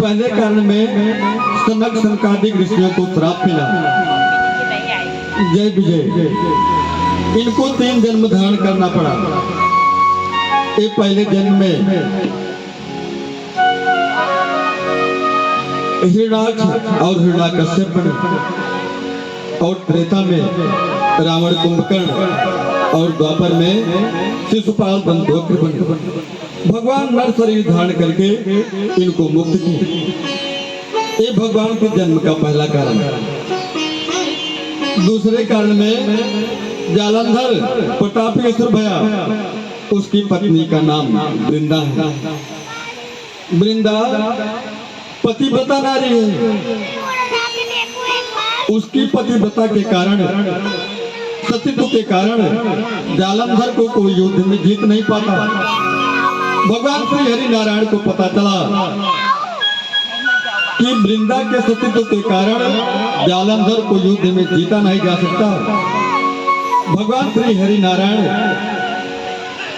पहले काल में सनक सनकादिक ऋषियों को श्राप मिला। जय विजय, इनको 3 जन्म धारण करना पड़ा। ये पहले जन्म में हिरणाक्ष और हिरण्याकश्यप बने, और त्रेता में रावण कुंभकर्ण, और द्वापर में शिशुपाल दंतवक्र बने। भगवान नर शरीर धारण करके इनको मुक्त किए। ये भगवान के जन्म का पहला कारण है। दूसरे कारण में जालंधर प्रतापेश्वर भया, उसकी पत्नी का नाम वृंदा है। वृंदा पतिव्रता नारी है। उसकी पतिव्रता के कारण, सतीत्व के कारण जालंधर को कोई युद्ध में जीत नहीं पाता। भगवान श्री हरि नारायण को पता चला कि वृंदा के सतीत्व के कारण जालंधर को युद्ध में जीता नहीं जा सकता। भगवान श्री हरि नारायण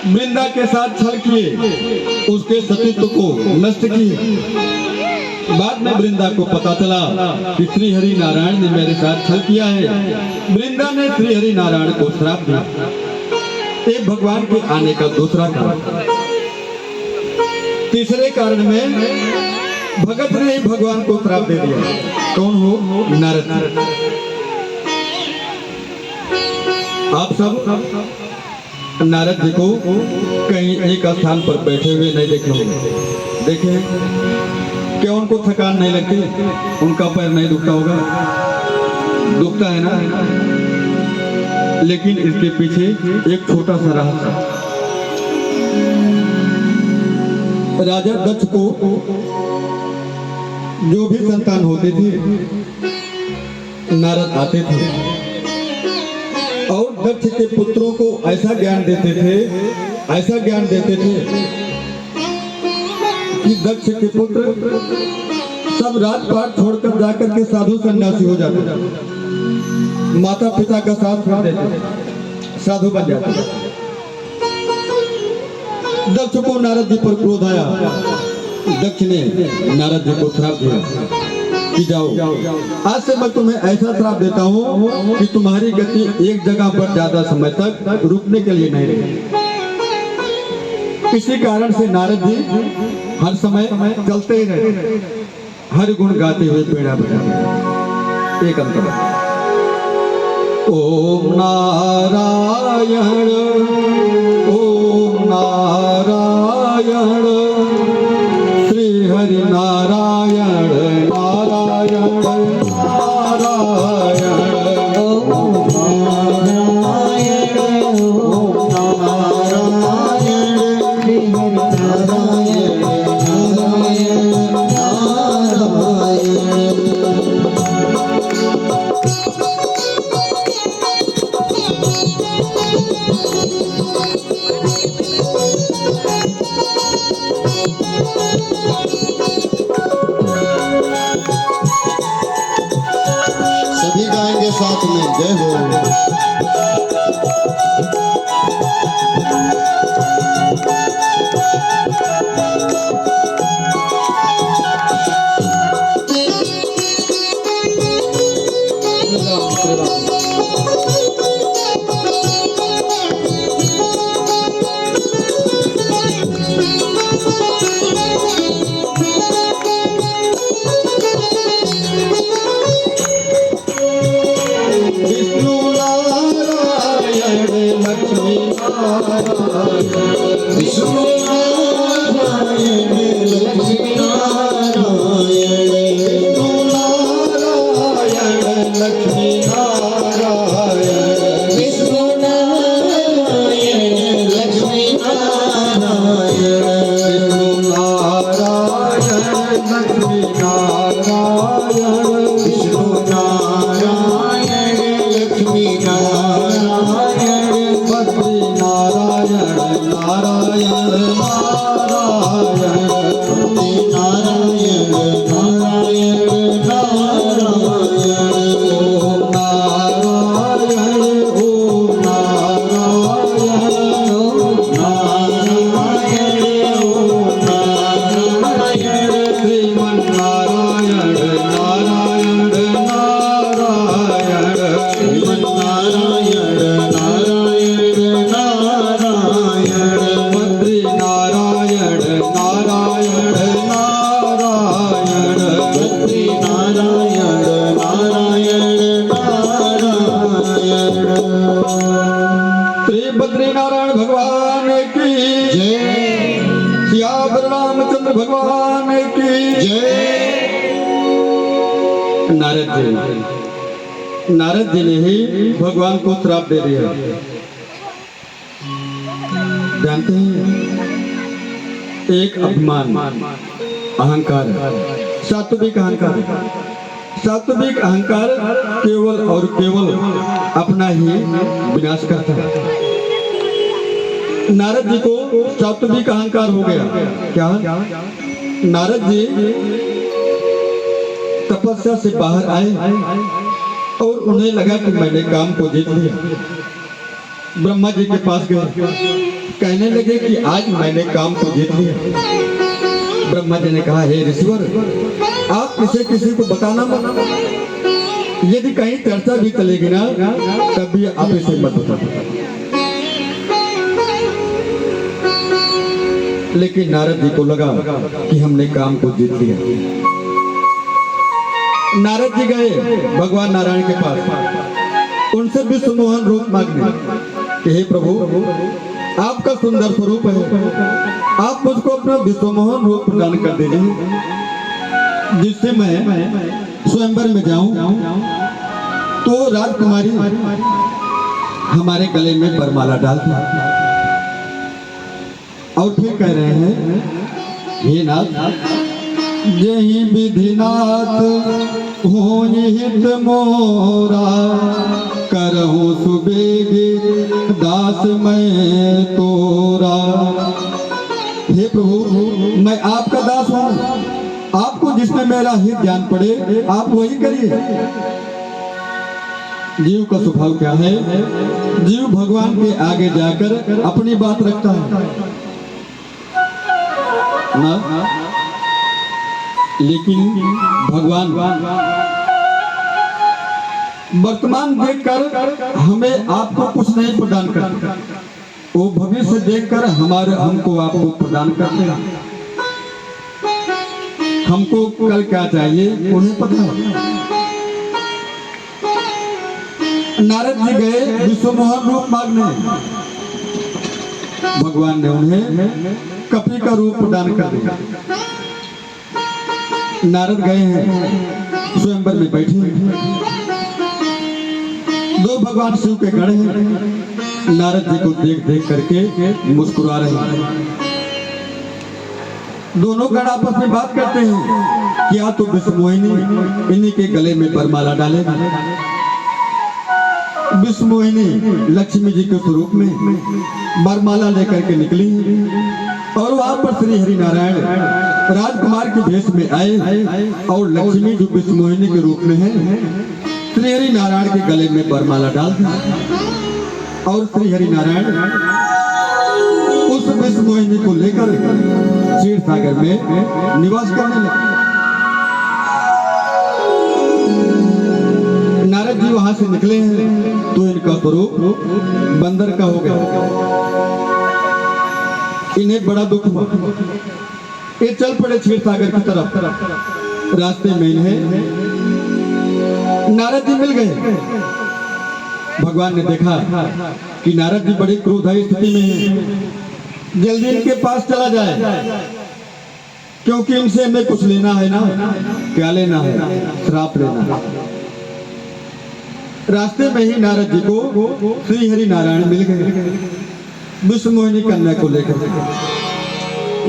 वृंदा के साथ छल किए, उसके सतीत्व को नष्ट किए। बाद में वृंदा को पता चला कि श्री हरि नारायण ने मेरे साथ छल किया है। वृंदा ने श्री हरि नारायण को श्राप दिया। ये भगवान के आने का दूसरा कारण। तीसरे कारण में भगत ने ही भगवान को श्राप दे दिया। कौन हो? नारद। आप सब नारद जी को कहीं एक स्थान पर बैठे हुए नहीं देखे होंगे। देखे क्या उनको थकान नहीं लगती? उनका पैर नहीं दुखता होगा? दुखता है ना। लेकिन इसके पीछे एक छोटा सा रहस्य। राजा दक्ष को जो भी संतान होते थे, नारद आते थे और दक्ष के पुत्रों को ऐसा ज्ञान देते थे, ऐसा ज्ञान देते थे कि दक्ष के पुत्र सब राजपाट छोड़कर जाकर के साधु सन्यासी हो जाते, माता पिता का साथ छोड़ देते, साधु बन जाते। दक्ष को नारद जी पर क्रोध आया। दक्ष ने नारद जी को श्राप दिया कि जाओ, आज से मैं तुम्हें ऐसा श्राप देता हूँ कि तुम्हारी गति एक जगह पर ज्यादा समय तक रुकने के लिए नहीं रहेगी। इसी कारण से नारद जी हर समय चलते ही रहे, हर गुण गाते हुए पेड़ा बजाते। एक अंतर। ओम नारायण, ओम नारायण, श्री हरि नारायण नारायण नारायण, ओम नारायण, ओम नारायण, श्री हरि नारायण नारायण नारायण। सभी गाएंगे साथ में, जय हो। जय। सियावर रामचंद्र भगवान की जय। नारद जी ने ही भगवान को श्राप दे दिया। जानते हैं, एक अभिमान, अहंकार, सात्विक अहंकार, सात्विक अहंकार केवल और केवल अपना ही विनाश करता है। नारद जी को सात्विक अहंकार हो गया। क्या? नारद जी तपस्या से बाहर आए और उन्हें लगा कि मैंने काम को जीत लिया। ब्रह्मा जी के पास गए, कहने लगे कि आज मैंने काम को जीत लिया। ब्रह्मा जी ने कहा, हे ऋषिवर, आप किसी को बताना मत, यदि कहीं चर्चा भी चलेगी ना तब भी आप इसे मत बताना। लेकिन नारद जी को लगा कि हमने काम को जीत लिया। नारद जी गए भगवान नारायण के पास, उनसे विश्व मोहन रूप मांगने कि हे प्रभु, आपका सुंदर स्वरूप है, आप मुझको अपना विश्व मोहन रूप प्रदान कर दीजिए, जिससे मैं स्वयंवर में जाऊं तो राजकुमारी हमारे गले में वरमाला डालती। और फिर कह रहे हैं, हे नाथ, यही विधिनाथ हो हित मोरा, करहूं सुबेगे दास मैं तोरा। हे प्रभु, मैं आपका दास हूँ, आपको जिसमें मेरा हित जान पड़े आप वही करिए। जीव का स्वभाव क्या है? जीव भगवान के आगे जाकर अपनी बात रखता है ना, लेकिन भगवान वर्तमान देखकर हमें आपको कुछ नहीं प्रदान करते, वो भविष्य देखकर हमको आपको प्रदान करते हैं। हमको कल क्या चाहिए उन्हें पता है। नारद जी गए विश्व मोहन रूप मांगने, भगवान ने उन्हें कपि का रूप प्रदान कर दिया। नारद गए हैं, स्वयंवर में बैठे, दो भगवान शिव के गण हैं। नारद जी को देख देख करके मुस्कुरा रहे हैं। दोनों गण आपस में बात करते हैं, क्या तो विश्व मोहिनी इन्हीं के गले में वरमाला डालेगा। विश्व मोहिनी लक्ष्मी जी के स्वरूप में वरमाला लेकर के निकली और वहां पर श्री हरि नारायण राजकुमार के भेष में आए और लक्ष्मी जो विश्व मोहिनी के रूप में है श्री हरि नारायण के गले में वरमाला डाल दी और श्री हरि नारायण उस विश्व मोहिनी को लेकर क्षीर सागर में निवास करने लगे। नारद जी वहां से निकले हैं तो इनका स्वरूप बंदर का हो गया। इन्हें बड़ा दुख हुआ, ये चल पड़े क्षीर सागर की तरफ। रास्ते में इन्हें नारद जी मिल गए। भगवान ने देखा कि नारद जी बड़ी क्रोधाई स्थिति में हैं, जल्दी इनके पास चला जाए क्योंकि इनसे हमें कुछ लेना है ना। क्या लेना है? श्राप लेना है। रास्ते में ही नारद जी को श्री हरि नारायण मिल गए विश्व मोहिनी कन्या को लेकर।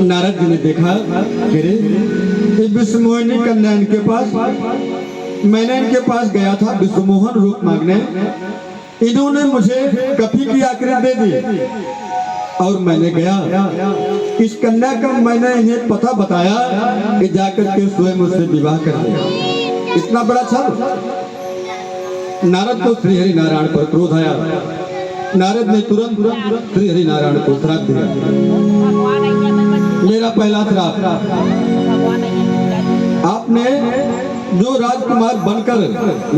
नारद जी ने देखा, अरे विश्व मोहिनी कन्या इनके पास, मैंने इनके पास गया था विश्व मोहन रूप मांगने, इन्होंने मुझे कपि की आकृति दे दी और मैंने गया इस कन्या का मैंने इन्हें पता बताया कि जाकर के स्वयं उससे विवाह कर लिया। इतना बड़ा छल। नारद को श्री हरि नारायण पर क्रोध आया। नारद ने तुरंत श्री हरि नारायण को श्राप दिया। मेरा पहला श्राप, आपने जो राजकुमार बनकर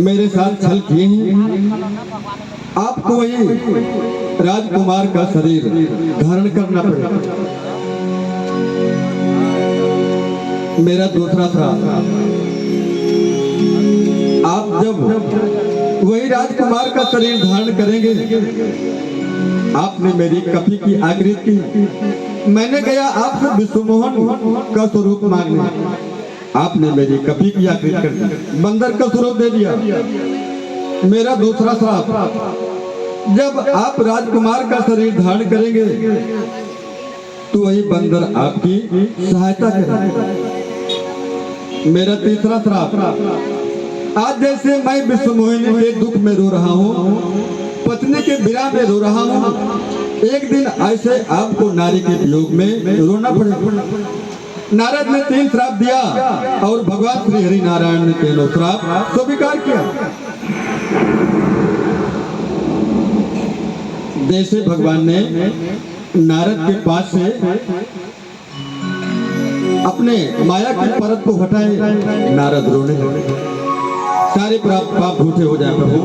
मेरे साथ छल किए हैं, आपको वही राजकुमार का शरीर धारण करना पड़ेगा। मेरा दूसरा श्राप, आप जब वही राजकुमार का शरीर धारण करेंगे आपने मेरी कपी की आकृति की। मैंने गया आपसे विश्वमोहन का स्वरूप मांगने, आपने मेरी कपी की आकृति कर दी, बंदर का स्वरूप दे दिया। मेरा दूसरा श्राप, जब आप राजकुमार का शरीर धारण करेंगे तो वही बंदर आपकी सहायता करेगा। मेरा तीसरा श्राप, आज जैसे मैं विश्वमोहिनी के दुख में रो रहा हूँ, पत्नी के विरह में रो रहा हूँ, एक दिन ऐसे आपको नारी के वियोग में रोना पड़ेगा। नारद ने 3 श्राप दिया और भगवान श्री हरि नारायण ने तीनों श्राप स्वीकार किया। जैसे भगवान ने नारद के पास से अपने माया की परत को हटाए, नारद रोने लगे, सारे पाप झूठे हो जाए प्रभु,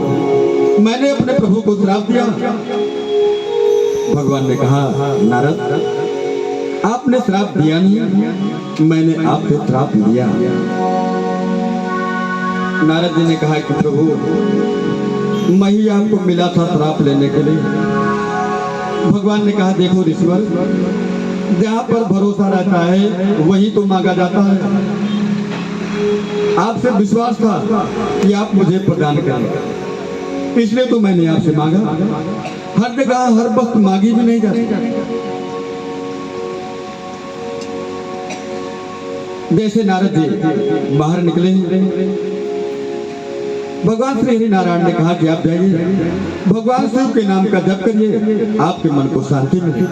मैंने अपने प्रभु को श्राप दिया। भगवान ने कहा, नारद आपने श्राप दिया नहीं, मैंने आपसे श्राप लिया। नारद जी ने कहा कि प्रभु मैं ही आपको मिला था श्राप लेने के लिए। भगवान ने कहा, देखो ऋषिवर, जहाँ पर भरोसा रहता है वही तो मांगा जाता है। आपसे विश्वास था कि आप मुझे प्रदान करेंगे, इसलिए तो मैंने आपसे मांगा। हर जगह हर वक्त मांगी भी नहीं जाती। जैसे नारद जी बाहर निकले, भगवान श्री हरि नारायण ने कहा कि आप जाइए, भगवान शिव के नाम का जप करिए, आपके मन को शांति मिलेगी।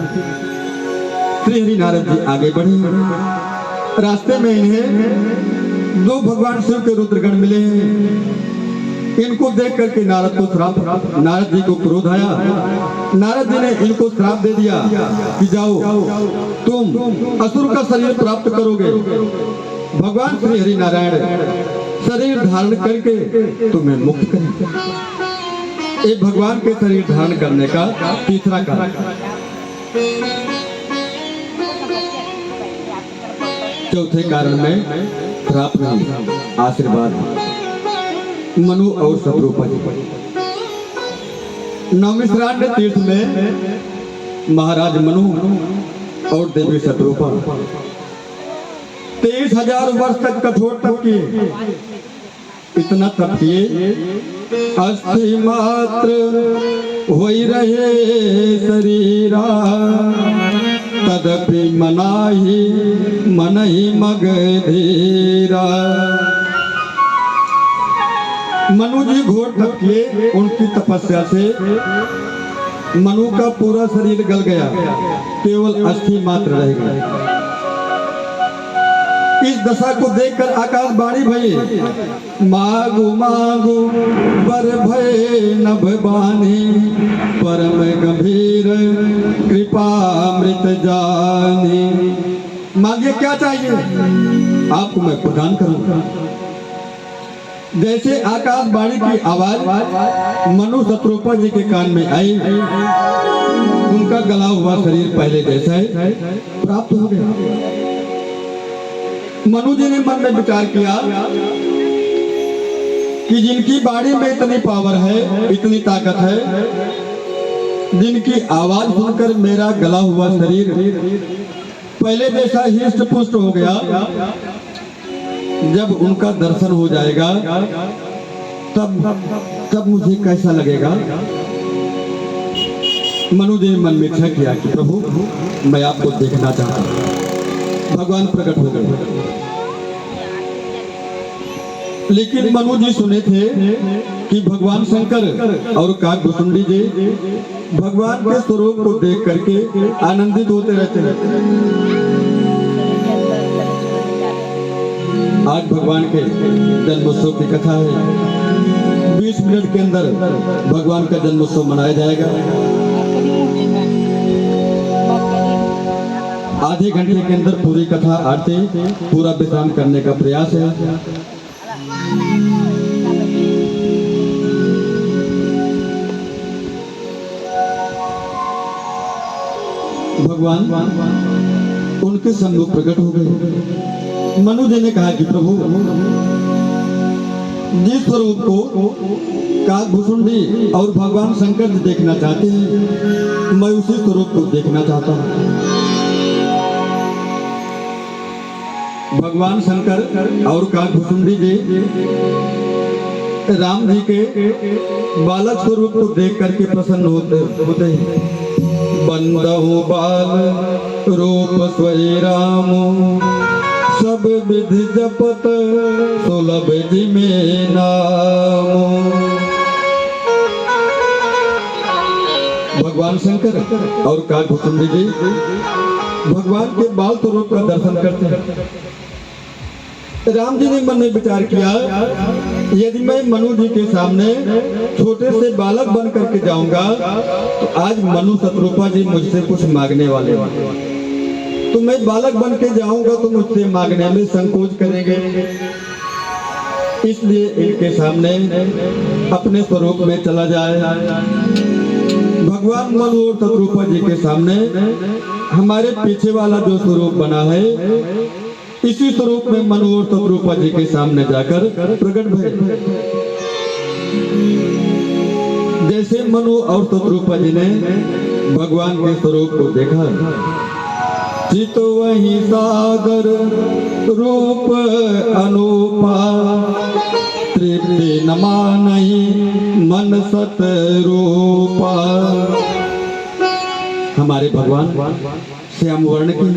श्री हरि नारद जी आगे बढ़े, रास्ते में इन्हें 2 भगवान शिव के रुद्रगण मिले हैं। इनको देख करके नारद को श्राप, नारद जी को क्रोध आया। नारद जी ने इनको श्राप दे दिया कि जाओ तुम असुर का शरीर प्राप्त करोगे। भगवान श्री हरि नारायण शरीर धारण करके तुम्हें मुक्त करेंगे। ये भगवान के शरीर धारण करने का तीसरा कारण। चौथे कारण में श्राप नहीं, आशीर्वाद। मनु और शत्रुपा जी, नौमिश्रान्य तीर्थ में महाराज मनु और देवी शत्रुपा 23,000 वर्ष तक कठोर तप किए। इतना तप किए, अस्थि मात्र होई रहे शरीरा, तदपि मन ही मग धीरा। मनु जी घोर तप किए, उनकी तपस्या से मनु का पूरा शरीर गल गया, केवल अस्थि मात्र रह गया। इस दशा को देखकर आकाशवाणी भई, मागु मागु बर भय नभ बानी, परम गंभीर कृपा मृत जानी। मांगिए क्या चाहिए, आपको मैं प्रदान करूंगा। जैसे आकाशवाणी की आवाज मनु शत्रुपा जी के कान में आई, उनका गला हुआ शरीर पहले जैसा है प्राप्त हो गया। मनु जी ने मन में विचार किया कि जिनकी बाड़ी में इतनी पावर है, इतनी ताकत है, जिनकी आवाज सुनकर मेरा गला हुआ शरीर पहले जैसा हिष्ट पुष्ट हो गया, जब उनका दर्शन हो जाएगा तब मुझे कैसा लगेगा। मनु जी ने मन में इच्छा किया कि प्रभु मैं आपको देखना चाहता हूँ। भगवान प्रकट हो गए, लेकिन मनु जी सुने थे कि भगवान शंकर और काकभुसुंडी जी भगवान के स्वरूप को देख करके आनंदित होते रहते हैं। आज भगवान के जन्मोत्सव की कथा है। 20 मिनट के अंदर भगवान का जन्मोत्सव मनाया जाएगा। आधे घंटे के अंदर पूरी कथा आरती पूरा विश्राम करने का प्रयास है। भगवान उनके सम्मुख प्रकट हो गए। मनु जी ने कहा कि प्रभु जिस स्वरूप को काकभूषुंडी और भगवान शंकर जी देखना चाहते हैं, मैं उसी स्वरूप को देखना चाहता हूँ। भगवान शंकर और काकभूषुंडी जी राम जी के बालक स्वरूप को देख करके प्रसन्न होते हैं। बंदहु बाल रूप स्वय राम, सब विधि जपत सुलभ जिमे नाम। भगवान शंकर और काकभूषुंडी जी भगवान के बाल स्वरूप का दर्शन करते हैं। राम जी ने मन में विचार किया, यदि मैं मनु जी के सामने छोटे से बालक बन करके जाऊंगा तो आज मनु शत्रुपा जी मुझसे कुछ मांगने वाले, तो मैं बालक बन के जाऊंगा तो मुझसे मांगने में संकोच करेंगे। इसलिए इनके सामने अपने स्वरूप में चला जाए। भगवान मनु और शत्रुपा जी के सामने हमारे पीछे वाला जो स्वरूप बना है, इसी स्वरूप में मनु और शत्रुपा जी के सामने जाकर प्रकट भय। जैसे मनु और शत्रुपा जी ने भगवान के स्वरूप को देखा, चित वही सागर रूप अनूपा, तृप्ति न मानहि मन सत रूपा। हमारे भगवान श्याम वर्ण की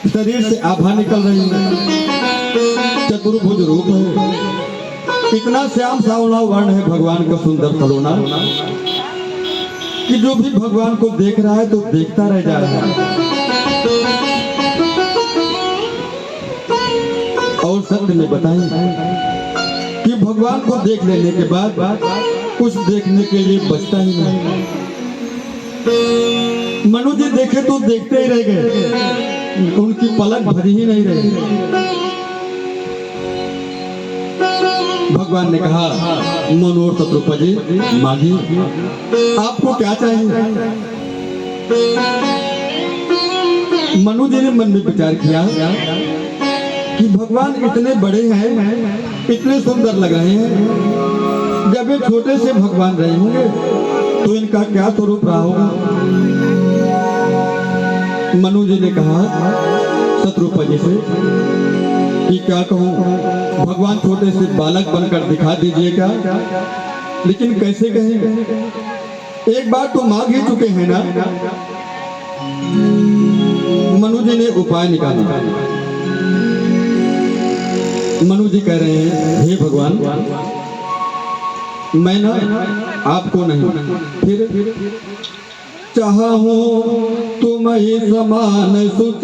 शरीर से आभा निकल रही है, चतुर्भुज रूप है, इतना श्याम सावला वर्ण है भगवान का सुंदर सलोना कि जो भी भगवान को देख रहा है तो देखता रह जा रहा है। और सत्य में बताएं कि भगवान को देख लेने के बाद कुछ देखने के लिए बचता ही नहीं। मनु जी देखे तो देखते ही रह गए, उनकी पलक भरी ही नहीं रही। भगवान ने कहा, मनु और शत्रुपा जी मांगिए, आपको क्या चाहिए। मनु जी ने मन में विचार किया कि भगवान इतने बड़े हैं, इतने सुंदर लग रहे हैं, जब ये छोटे से भगवान रहे होंगे तो इनका क्या स्वरूप रहा होगा। मनु जी ने कहा शत्रुपा जी से कि क्या कहूँ, भगवान छोटे से बालक बनकर दिखा दीजिएगा, लेकिन कैसे कहेंगे, एक बार तो मांग ही चुके हैं ना। मनु जी ने उपाय निकाला। मनु जी कह रहे हैं, हे भगवान, मैं ना आपको नहीं, फिर चाहूं तुम ही समान सुत,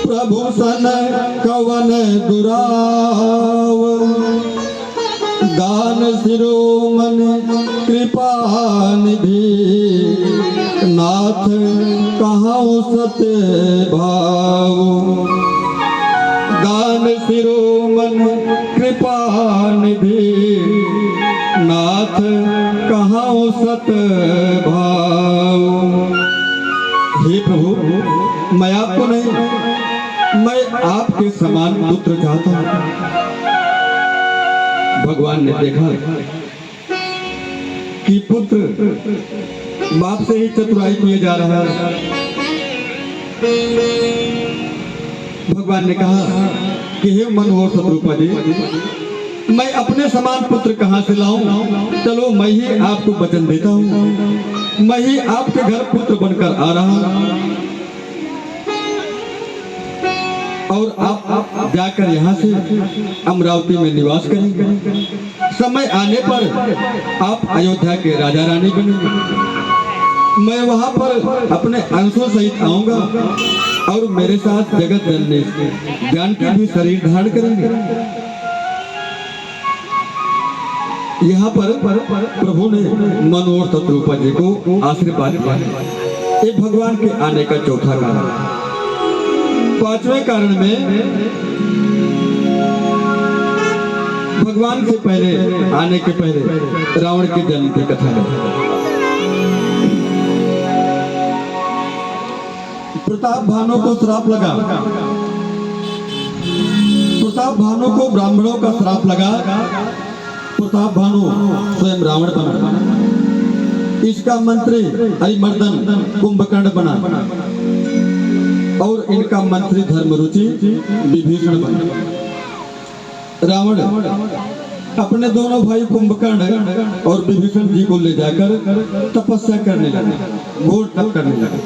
प्रभु सन कवन दुराव, दान शिरोमणि कृपा निधि, नाथ कहां सत्य भाव। दान शिरोमणि कृपा निधि, नाथ कहां सत भाव। हे प्रभु, मैं आपको नहीं, मैं आपके समान पुत्र चाहता हूं। भगवान ने देखा कि पुत्र बाप से ही चतुराई किए जा रहा है। भगवान ने कहा कि हे मनु और शत्रुपा जी, मैं अपने समान पुत्र कहां से लाऊं। चलो मैं ही आपको वचन देता हूं, मैं ही आपके घर पुत्र बनकर आ रहा हूं, और आप जाकर यहाँ से अमरावती में निवास करेंगे। समय आने पर आप अयोध्या के राजा रानी बनेंगे। मैं वहां पर अपने अंशों सहित आऊंगा और मेरे साथ जगत जननी जानकी भी शरीर धारण करेंगे। यहाँ पर प्रभु ने मनु और शत्रुपा जी को आशीर्वाद दिया। ये भगवान के आने का चौथा कारण। पांचवें कारण में भगवान के पहले आने के पहले रावण के जन्म की कथा है। प्रताप भानु को श्राप लगा, प्रताप भानु को ब्राह्मणों का श्राप लगा प्रताप भानु स्वयं रावण बना, इसका मंत्री अरिमर्दन कुंभकर्ण बना और इनका मंत्री धर्मरुचि विभीषण बना। रावण अपने दोनों भाई कुंभकर्ण और विभीषण जी को ले जाकर तपस्या करने लगे, घोर तप करने लगे।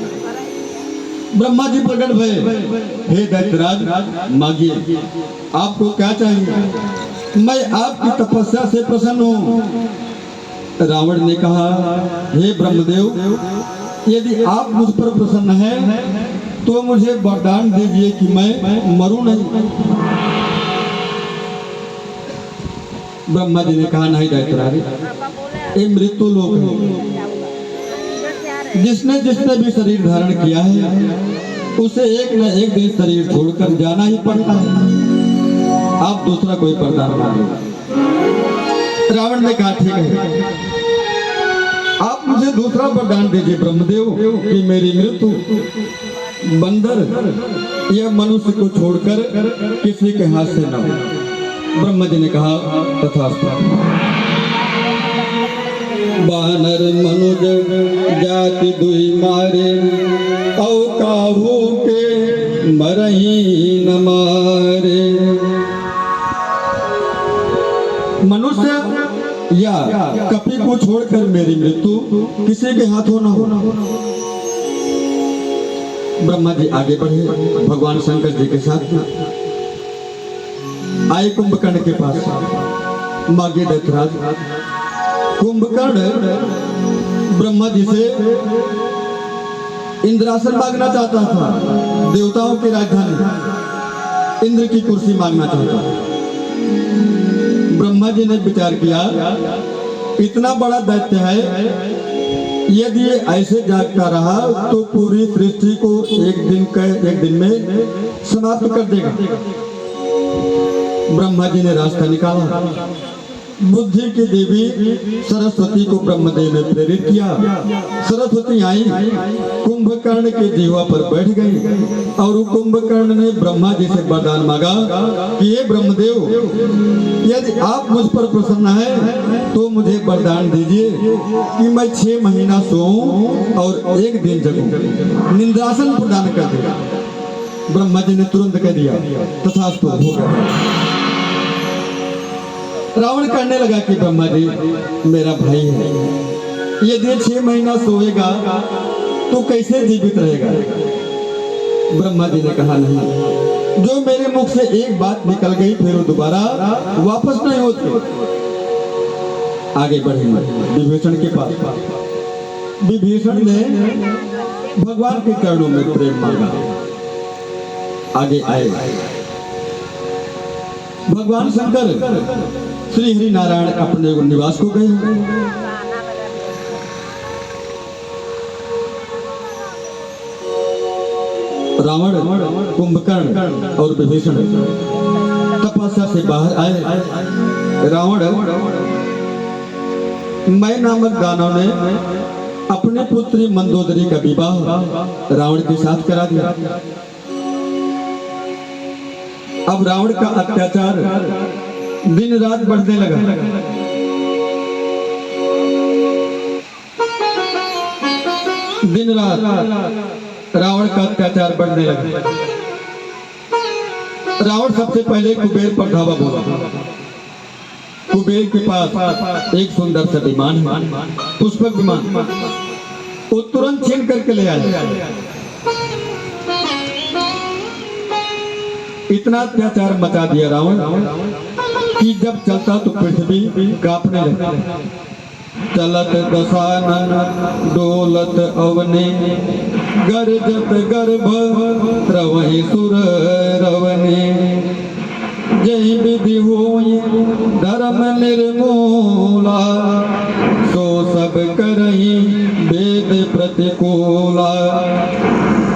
ब्रह्मा जी प्रकट भये, हे दैत्यराज मांगिए, आपको क्या चाहिए, मैं आपकी तपस्या से प्रसन्न हूँ। रावण ने कहा, हे ब्रह्मदेव, यदि आप मुझ पर प्रसन्न हैं तो मुझे वरदान दीजिए कि मैं मरूं नहीं। ब्रह्मा जी ने कहा, नहीं दैत्यराज, ये मृत्यु लोक है, जिसने जिसने भी शरीर धारण किया है उसे एक न एक दिन शरीर छोड़कर जाना ही पड़ता है, आप दूसरा कोई वरदान मांगे। रावण ने कहा, ठीक है, आप मुझे दूसरा वरदान दीजिए ब्रह्मदेव कि मेरी मृत्यु बंदर या मनुष्य को छोड़कर किसी के हाथ से न हो। ब्रह्मा जी ने कहा, तथास्तु। बानर मनुज जाति दुई मारे, औ काहू के मरही न मारे। मनुष्य या कपि को छोड़कर मेरी मृत्यु किसी के हाथों न हो। ब्रह्मा जी आगे बढ़े, भगवान शंकर जी के साथ आए कुंभकर्ण के पास, मांगे दैत्यराज। कुंभकर्ण ब्रह्मा जी से इंद्रासन मांगना चाहता था, देवताओं की राजधानी इंद्र की कुर्सी मांगना चाहता था। ब्रह्मा जी ने विचार किया, इतना बड़ा दैत्य है, यदि ये ऐसे जागता रहा तो पूरी सृष्टि को एक दिन में समाप्त कर देगा। ब्रह्मा जी ने रास्ता निकाला, बुद्धि की देवी सरस्वती को ब्रह्मदेव ने प्रेरित किया। सरस्वती आई, कुंभकर्ण के जीवा पर बैठ गई और कुंभकर्ण ने ब्रह्मा जी से वरदान मांगा कि हे ब्रह्मदेव, यदि आप मुझ पर प्रसन्न हैं तो मुझे वरदान दीजिए कि मैं 6 महीना सोऊं और एक दिन जगूं, निंद्रासन प्रदान कर दिया। ब्रह्मा जी ने तुरंत कह दिया, तथास्तु, हो गया। रावण कहने लगा कि ब्रह्मा जी मेरा भाई है, यदि 6 महीना सोएगा तो कैसे जीवित रहेगा। ब्रह्मा जी ने कहा, नहीं, जो मेरे मुख से एक बात निकल गई फिर वो दोबारा वापस नहीं होती। आगे बढ़े विभीषण के पास। विभीषण ने भगवान के चरणों में प्रेम मांगा। आगे आए भगवान शंकर श्री हरि नारायण अपने निवास को गए। रावण, कुंभकर्ण और विभीषण तपस्या से बाहर आए। रावण मैं नामक दानव ने अपने पुत्री मंदोदरी का विवाह रावण के साथ करा दिया। अब रावण का अत्याचार दिन रात बढ़ने लगा। दिन रात रावण का अत्याचार बढ़ने लगा। रावण सबसे पहले कुबेर पर धावा बोला। कुबेर के पास एक सुंदर सा विमान है, पुष्पक विमान, वो तुरंत छीन करके ले आया। इतना अत्याचार मचा दिया रावण कि जब चलता तो पृथ्वी कांपने लगती। चलत दशानन डोलत अवने, गरजत गर्भ रवहि सुर रवने। जय विधि होय धर्म निर्मूला, सो सब करहि वेद प्रतिकूला।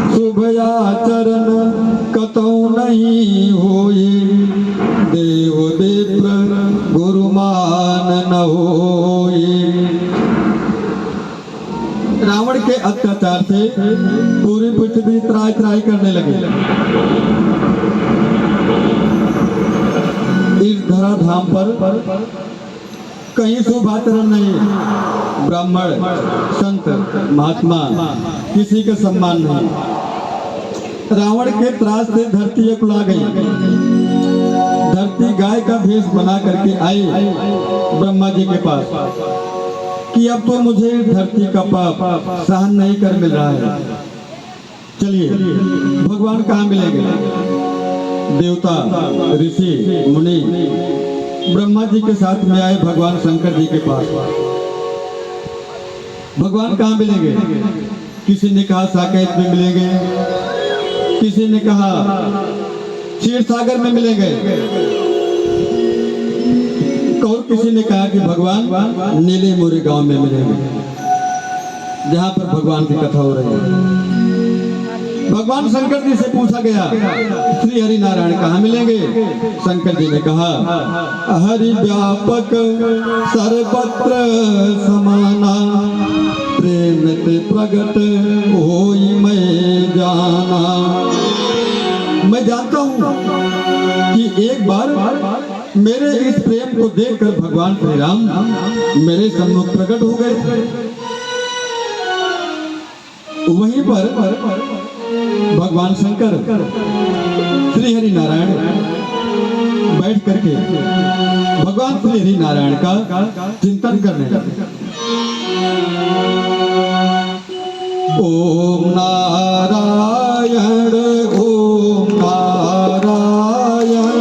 शुभ आचरण कतौ नहीं होई, देव विप्र गुरुमान न होई। रावण के अत्याचार से पूरी पृथ्वी त्राई त्राई करने लगी। इस धराधाम पर कहीं शोभाचरण नहीं, ब्राह्मण संत महात्मा किसी के सम्मान नहीं। रावण के त्रास से धरती अकुला गई। धरती गाय का भेष बना करके आई ब्रह्मा जी के पास कि अब तो मुझे धरती का पाप सहन नहीं कर मिल रहा है, चलिए भगवान कहाँ मिलेंगे। देवता ऋषि मुनि ब्रह्मा जी के साथ में आए भगवान शंकर जी के पास। भगवान कहाँ मिलेंगे? किसी ने कहा साकेत में मिलेंगे, किसी ने कहा क्षीर सागर में मिलेंगे, और किसी ने कहा कि भगवान नीले मोरे गांव में मिलेंगे, जहां पर भगवान की कथा हो रही है। भगवान शंकर जी से पूछा गया श्री हरि नारायण कहाँ मिलेंगे? शंकर जी ने कहा हरि व्यापक सर्वत्र समाना, प्रेम ते प्रगट होई मैं जाना। मैं जानता हूँ कि एक बार मेरे इस प्रेम को देखकर भगवान श्री राम मेरे सम्मुख प्रकट हो गए। वहीं पर भगवान शंकर श्री हरि नारायण बैठ करके भगवान श्री हरि नारायण का चिंतन करने लगे। ओम नारायण ओम नारायण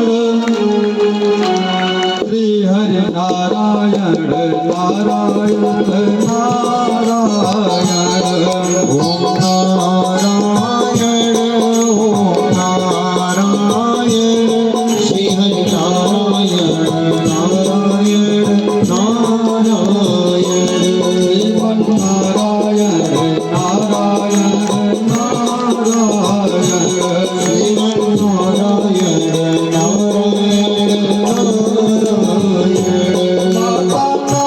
श्री हरि नारायण नारायण नारायण ओम नारायण ओम नारायण श्री हरि नारायण नारायण नारायण श्रीमन नारायण नारायण नारायण श्रीमन नारायण नारायण नारायण माता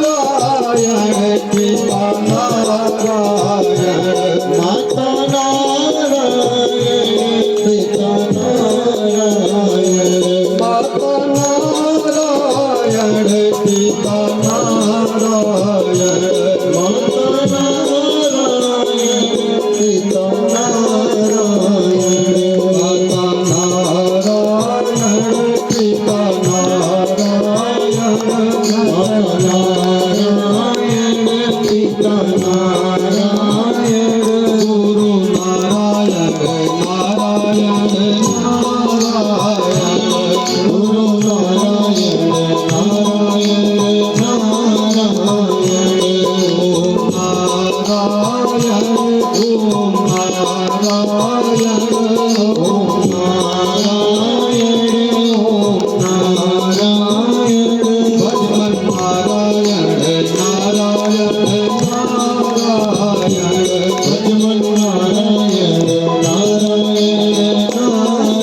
नारायण पिता नारायण माता नारायण पिता नारायण माता नारायण पिता नारायण माता नारायण पिता नारायण माता नारायण पिता नारायण माता नारायण पिता नारायण गुरु नारायण नारायण नारायण गुरु नारायण नारायण नारायण ओम नारायण ओम नारायण ओम नारायण ओम नारायण भजमन नारायण नारायण नारायण भजमन नारायण नारायण नारायण।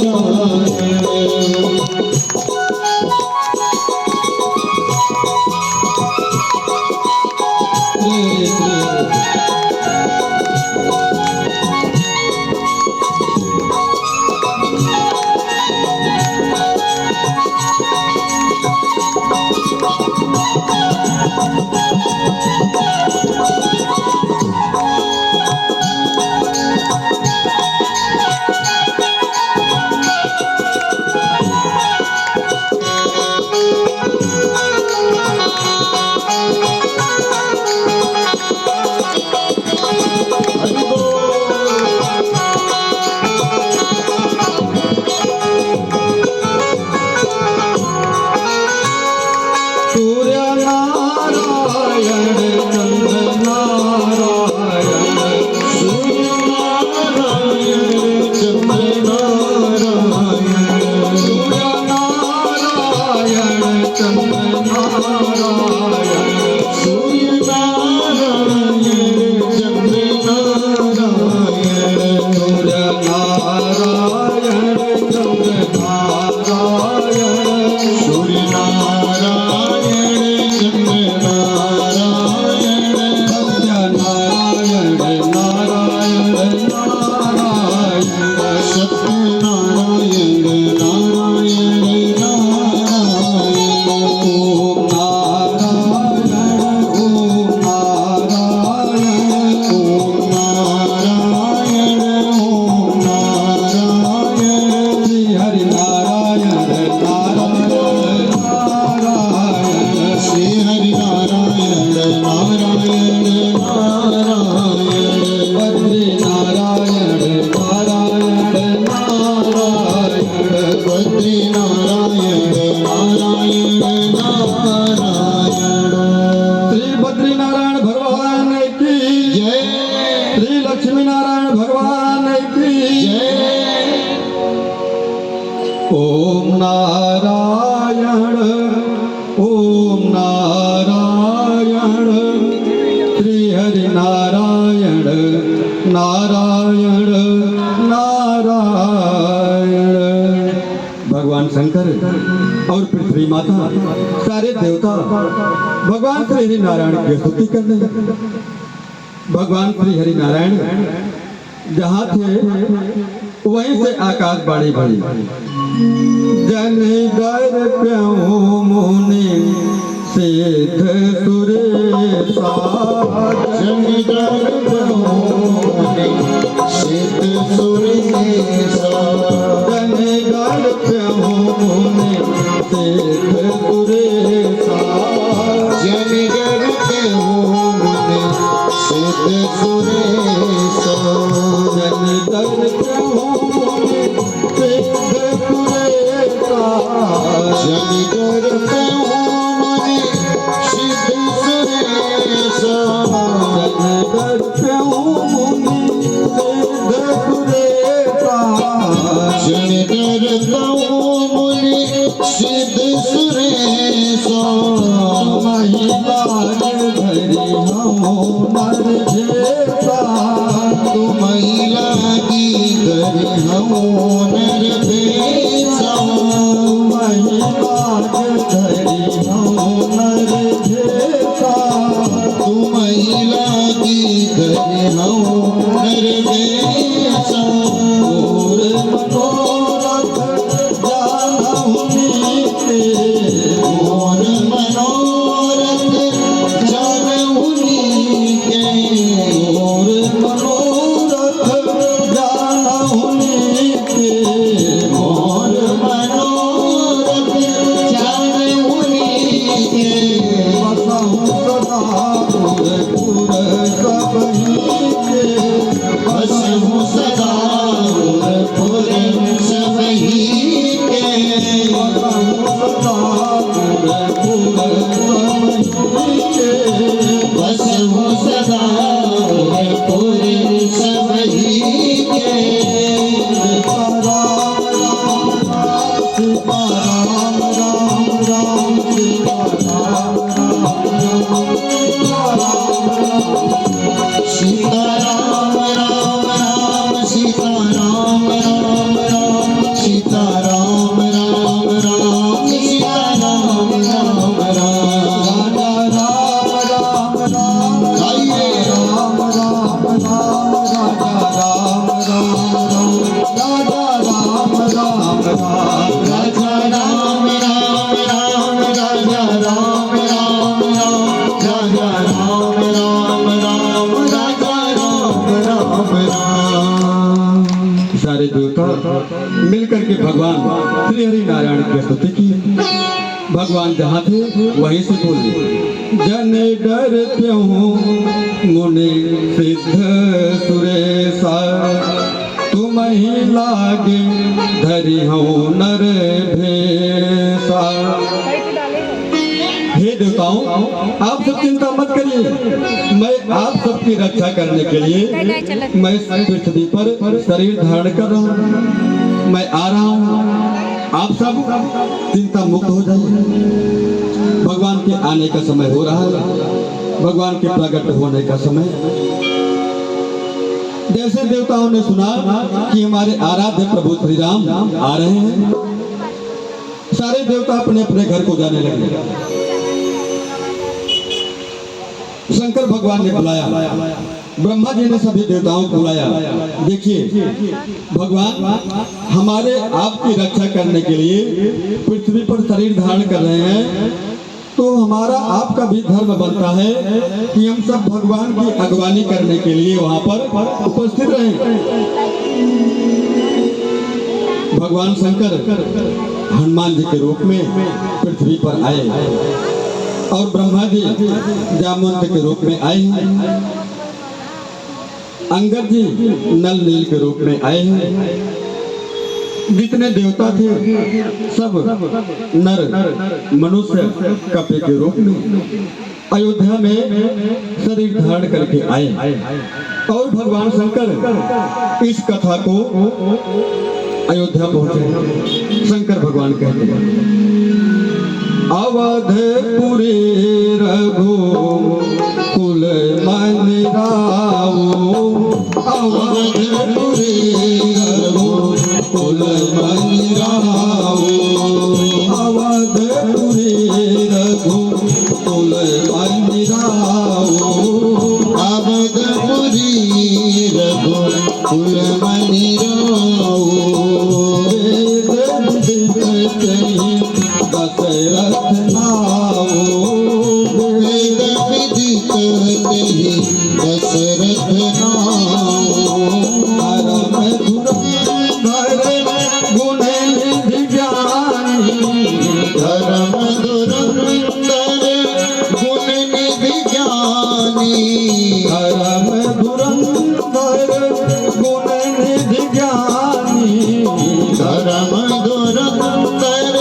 ओम नारायण ओम नारायण श्री हरि नारायण नारायण नारायण। भगवान शंकर और पृथ्वी माता सारे देवता भगवान श्री हरि नारायण की स्तुति करने लगे। भगवान श्री हरि नारायण जहाँ थे वहीं से आकाशवाणी भरी, जन दर प्यों मुनि सिद्ध सुरेशा, जन दर प्यों मुनि सिद्ध सुरेशा, जन दर प्यों मुनि सिद्ध सुरेशा, जन दर प्यों मुनि सिद्ध सुरेशा, जन दर प्यों मुनि सिद्ध सुरेशा, जन दर प्यों मुनि सिद्ध सुरेशा, जन दर प्यों मुनि सिद्ध सुरेशा, जन दर प्यों मुनि सिद्ध सुरेशा, महिला धरी हो नर भेसा, महिला की धरी हो नर भेसा, महिला धरी हो नर भेसा, महिला की धरी हो नर भेसा, और मनोरथ जानहु नीके, और मनोरथ जानहु नीके, और मनोरथ जानहु नीके, और मनोरथ जानहु नीके, बसहु सदा पुर सबहि के, बसहु सदा पुर सबहि के, बसहु सदा पुर सबहि के, बसहु सदा पुर सबहि के, सीता राम राम राम सीता राम राम राम सीता राम राम सीता राम राम राम सीता राम राम राम सीता राम राम राम राजा राम राम राम गाइए राम राम राम राजा राम राम राम राजा राम राम राम राजा राम राम राम राजा राम राम राम राजा राम राम राम राजा राम राम राम। सारे देवता मिलकर के भगवान श्री हरि नारायण की स्तुति की। भगवान जहाँ थे वहीं से बोले, जन डर त्यों मुनि सिद्ध सुरेशा, तुम ही लागे धरि हो नर भेसा। हे देवताओं, आप सब चिंता मत करिए, मैं आप सबकी रक्षा करने के लिए मैं पृथ्वी पर शरीर धारण कर रहा हूँ। मैं आ रहा हूँ, आप सब चिंता मुक्त हो जाइए। भगवान के आने का समय हो रहा है, भगवान के प्रकट होने का समय। जैसे देवताओं ने सुना कि हमारे आराध्य प्रभु श्री राम आ रहे हैं, सारे देवता अपने अपने घर को जाने लगे। शंकर भगवान ने बुलाया, ब्रह्मा जी ने सभी देवताओं को बुलाया। देखिए भगवान हमारे आपकी रक्षा करने के लिए पृथ्वी पर शरीर धारण कर रहे हैं, तो हमारा आपका भी धर्म बनता है कि हम सब भगवान की अगवानी करने के लिए वहां पर उपस्थित रहें। भगवान शंकर हनुमान जी के रूप में पृथ्वी पर आए और ब्रह्मा जी जामवंत के रूप में आए हैं, अंगद जी नल नील के रूप में आए हैं। जितने देवता थे सब नर मनुष्य कपे के रूप में अयोध्या में शरीर धारण करके आए और भगवान शंकर इस कथा को अयोध्या पहुंचे। शंकर भगवान कहते हैं अवधपुरी रघु कुल मन रावो, अवधपुरी रघु कुल मन रावो, अवधपुरी रघु कुल मन रावो, अवधपुरी रघु कुल मन रावो, दशरथ नावो, वेद विदित कहि दशरथ नावो, परम धुरंधर गुण निधि ज्ञानी, धर्म धुरंधर गुण निधि ज्ञानी, परम धुरंधर गुण निधि ज्ञानी, धर्म धुरंधर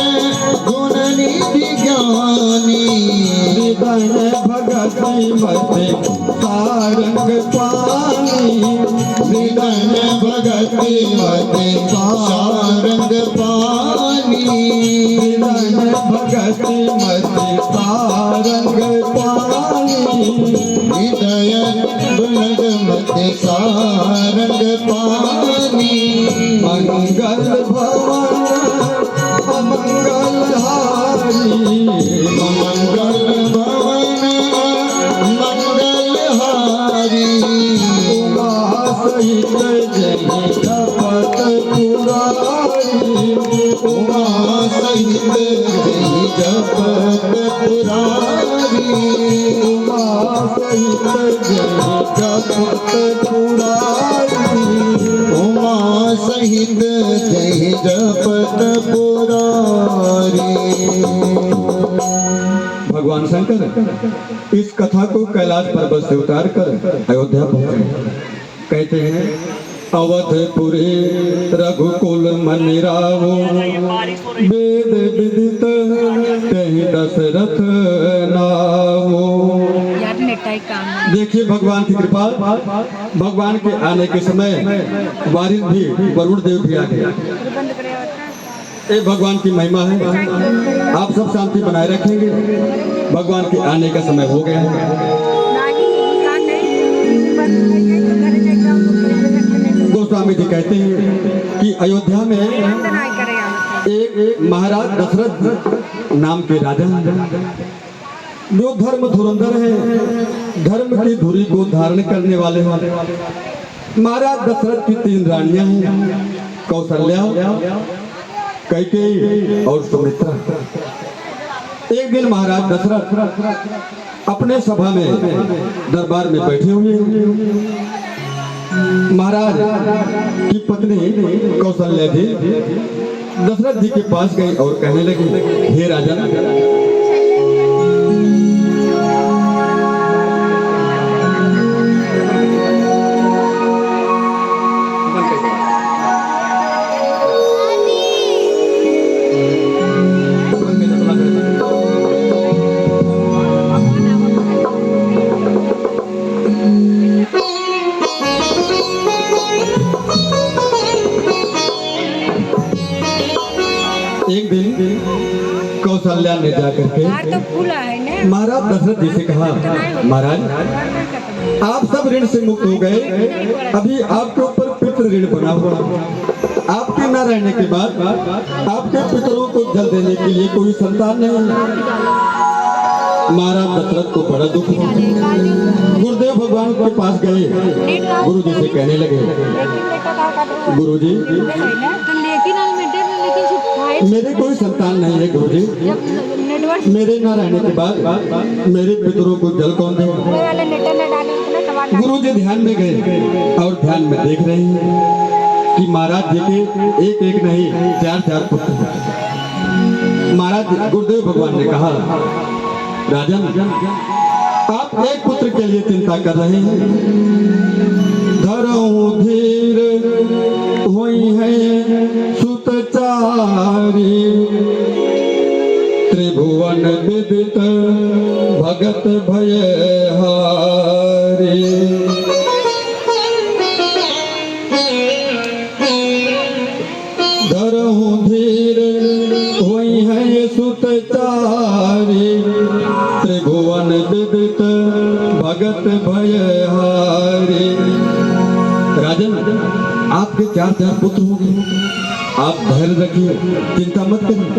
गुण निधि ज्ञानी, हृदय भगति मते सारंग पानी, हृदय भगति मते सारंग पानी, हृदय भगति मते सारंग पानी, हृदय बुलग मते सारंग पानी, मंगल भवन अमंगल हारी, मंगल भवन मंगल हारी, उमा सहित जय जपत पुरारी, उमा सहित जय जपत पुरारी, उमा सहित जय जपत पुरारी, उमा सहित जय जपत पुरारी। भगवान शंकर इस कथा को कैलाश पर्वत से उतार कर अयोध्या पहुंचे। कहते हैं अवधपुरी रघुकुल मनि रावो, वेद विदित कहि दशरथ नावो। यार नेटाई काम देखिए भगवान की कृपा, भगवान के आने के समय वारिस भी वरुण देव भी आ गए। बंद करे ये भगवान की महिमा है। आप सब शांति बनाए रखेंगे। भगवान के आने का समय हो गया है। गोस्वामी जी कहते हैं कि अयोध्या में एक महाराज दशरथ नाम के राजा हैं, जो धर्म धुरंधर है, धर्म की धुरी को धारण करने वाले हैं। महाराज दशरथ की 3 रानियां हैं, कौशल्या, कैकेयी और सुमित्रा। एक दिन महाराज दशरथ अपने सभा में दरबार में बैठे हुए हैं। महाराज की पत्नी कौशल्या जी दशरथ जी के पास गई और कहने लगी, हे राजन, एक दिन कौशल्या ने जाकर के तो खुला है ना। महाराज दशरथ जी से कहा, महाराज आप सब ऋण से मुक्त हो गए, अभी आपके ऊपर पितृ ऋण बना हुआ। आपके न रहने के बाद आपके पितरों को जल देने के लिए कोई संतान नहीं है। महाराज दशरथ को बड़ा दुख हुआ। गुरुदेव भगवान के पास गए, गुरु जी से कहने लगे, गुरु जी मेरे कोई संतान नहीं है। गुरु जी मेरे न रहने के बाद मेरे पितरों को जल कौन देगा। गुरु जी ध्यान में गए और ध्यान में देख रहे हैं कि महाराज जी के एक एक नहीं 4 पुत्र हैं। महाराज गुरुदेव भगवान ने कहा, राजन आप एक पुत्र के लिए चिंता कर रहे हैं, धरऊ धीर हुई है सुतचारी, त्रिभुवन विदित भगत भयहारी। धरहूं धीर हुई है ये सुत चारी त्रिभुवन विदित भगत भयहारी। राजन, आपके 4 पुत्र होंगे, आप धैर्य रखिए, चिंता मत करिए।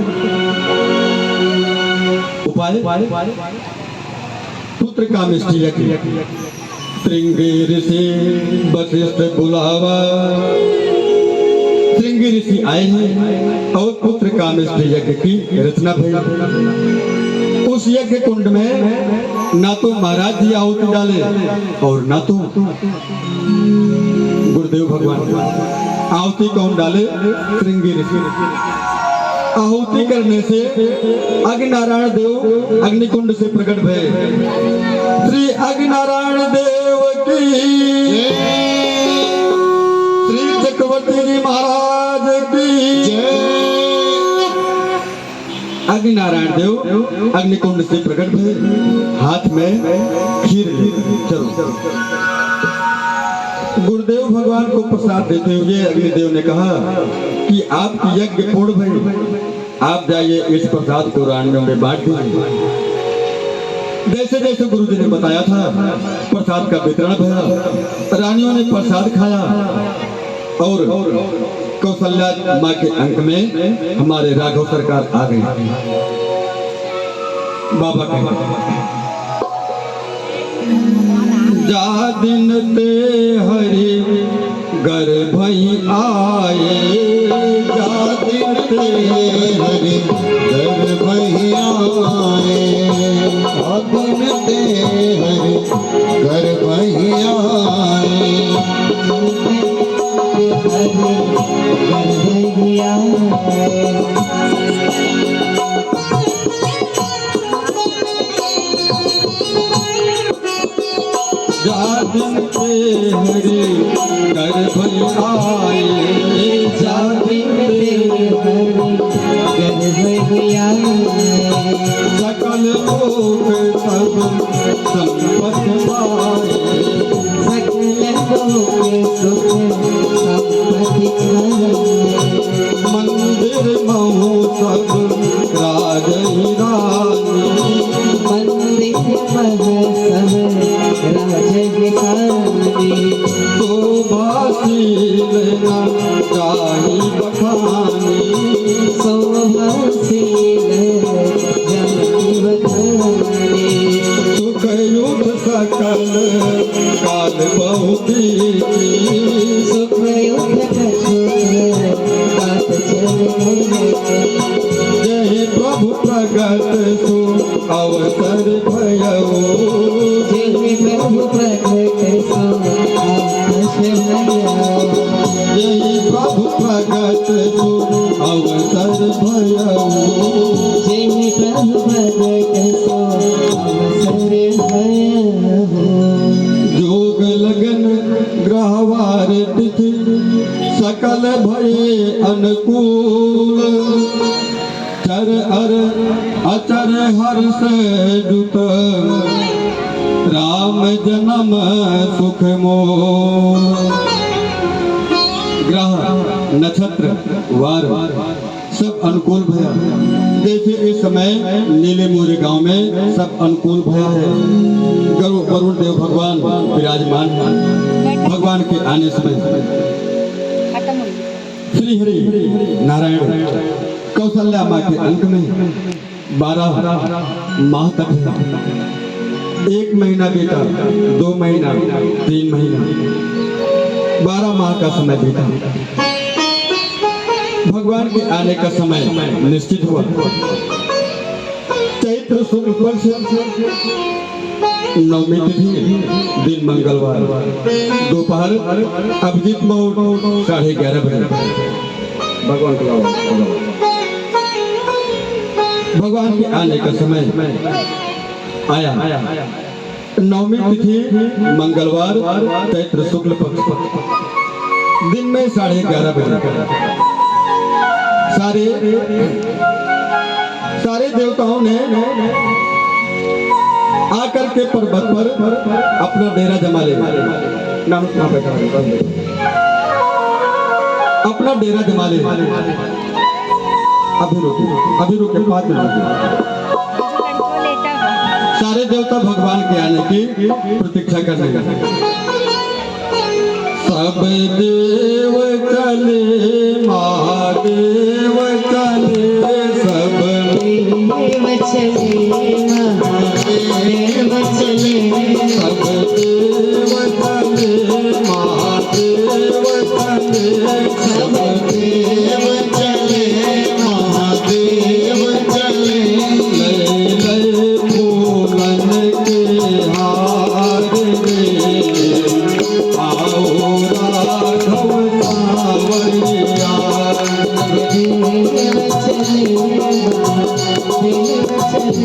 उपाय पुत्र का मिष्टी यज्ञ। श्रृंगी ऋषि वशिष्ठ बुलावा। श्रृंगी ऋषि आए हैं और पुत्र का मिष्टी यज्ञ की रचना भई। उस यज्ञ कुंड में ना तो महाराज जी आहुति डाले और ना तो गुरुदेव भगवान। आहुति कौन डाले? श्रृंगी ऋषि। आहुति करने से अग्नि नारायण देव अग्निकुंड से प्रकट भये। श्री अग्नि नारायण देव की, श्री चक्रवर्ती जी महाराज की जय। अग्नि नारायण देव अग्निकुंड से प्रकट भये, हाथ में खीर लिए। चलो, गुरुदेव भगवान को प्रसाद देते हुए अग्निदेव ने कहा कि आपकी यज्ञ पूर्ण भई, आप जाइए इस प्रसाद को रानियों में बांट दीजिए। जैसे जैसे गुरु जी ने बताया था प्रसाद का वितरण भया। रानियों ने प्रसाद खाया और कौशल्या माँ के अंक में हमारे राघव सरकार आ गए। बाबा के जा दिन ते हरि गर्भ आए, जा दिन ते हरि गर्भ आए, जा दिन ते हरि गर्भ आए, जा दिन ते हरि गर्भ आए, जा दिन ते सकल लोक सब संपत्ति पाए, मंदिर महु सब राज रानी, शोभाशील न जाहि बखानी, सुख युद्ध सकल काल बहुती, जय प्रभु प्रगट सु अवसर भयो, जय प्रभु प्रगट सु अवसर भयो, जोग लगन ग्रहवार तिथि सकल भये अनुकूल, चर अर अचर हर्ष जुत राम जन्म सुख मोल। ग्रह नक्षत्र वार सब अनुकूल भया। जैसे इस समय नीले मोरे गांव में सब अनुकूल भया है। वरुण देव भगवान विराजमान है। भगवान के आने समय श्री हरि नारायण कौशल्या माँ के अंक में 12 माह तक है। 1 महीना बीता, 2 महीना, 3 महीना, 12 माह का समय बीता। भगवान के आने का समय निश्चित हुआ। चैत्र शुक्ल पक्ष नवमी तिथि, दिन मंगलवार, दोपहर अभिजीत मुहूर्त 11:30 बजे। भगवान को भगवान के आने का समय आया। नवमी तिथि मंगलवार, चैत्र शुक्ल पक्ष, दिन में 11:30 बजे। सारे देवताओं ने आकर के पर्वत पर अपना डेरा जमा लिया। अपना डेरा जमा लिया। अभी रुके 5 मिनट लड़को लेटा हुआ। सारे देवता भगवान के आने की प्रतीक्षा करने लगे। सब देव चले महादेव चले, सब देव चले महादेव चले, सब देव चले महादेव चले, सब देव चले महादेव चले, लय लय फूलन के हार रे, आओ राघव सावरिया। देव चले महादेव चले,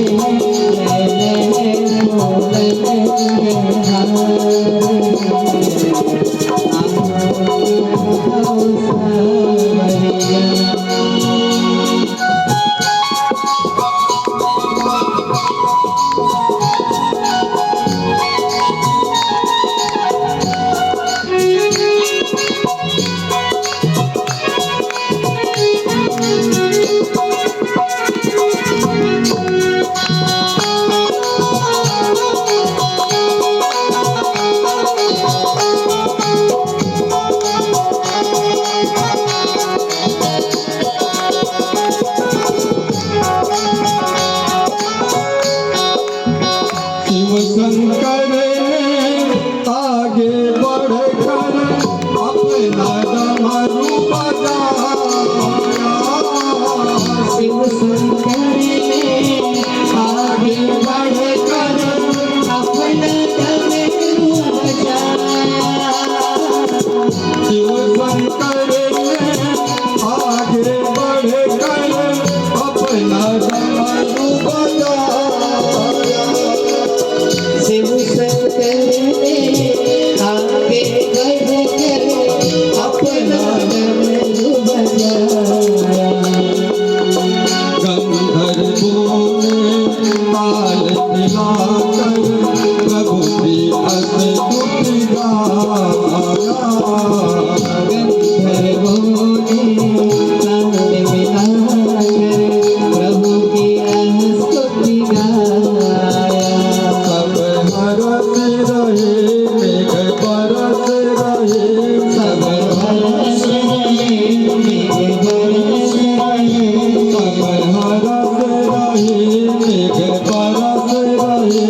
शिव शंकर ने आगे बढ़कर अपना डमरू बजाया। शिव शंकर ने आगे बढ़कर अपना डमरू बजाया। शिव शंकर ने आगे बढ़कर अपना डमरू बजाया। शिव शंकर ने आगे बढ़कर अपना डमरू बजाया। गंधर्वों ने ताल मिलाकर प्रभु की स्तुति गाया। गंधर्वों ने ताल मिलाकर प्रभु की स्तुति गाया। सब हरस रहे मेघ बरस रहे, सब हर्ष रहे मेघ बरस रहे, सब हरस रहे मेघ बरस रहे,